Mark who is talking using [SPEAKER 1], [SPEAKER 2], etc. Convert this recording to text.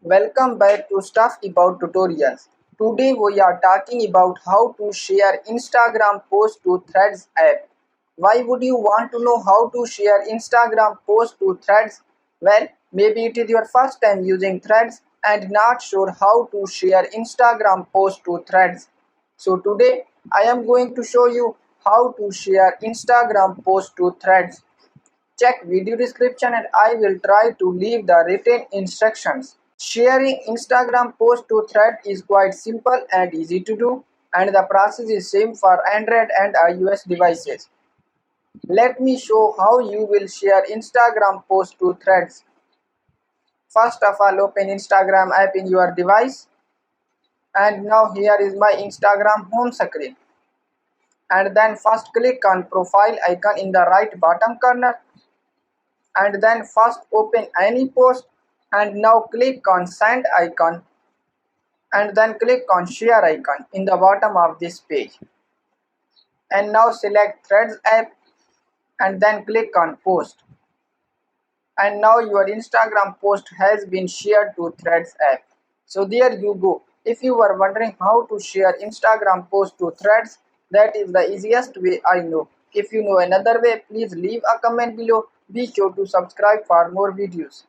[SPEAKER 1] Welcome back to Stuff About Tutorials. Today we are talking about how to share Instagram post to Threads app. Why would you want to know how to share Instagram post to Threads? Well, maybe it is your first time using Threads and not sure how to share Instagram post to Threads. So today I am going to show you how to share Instagram post to Threads. Check video description and I will try to leave the written instructions. Sharing Instagram post to thread is quite simple and easy to do, and the process is same for Android and iOS devices. Let me show how you will share Instagram post to threads. First of all, open Instagram app in your device, and now here is my Instagram home screen. And then first click on profile icon in the right bottom corner, and then first open any post, and now click on send icon, and then click on share icon in the bottom of this page, and now select Threads app and then click on post, and now your Instagram post has been shared to Threads app. So there you go. If you were wondering how to share Instagram post to Threads, that is the easiest way I know. If you know another way, please leave a comment below. Be sure to subscribe for more videos.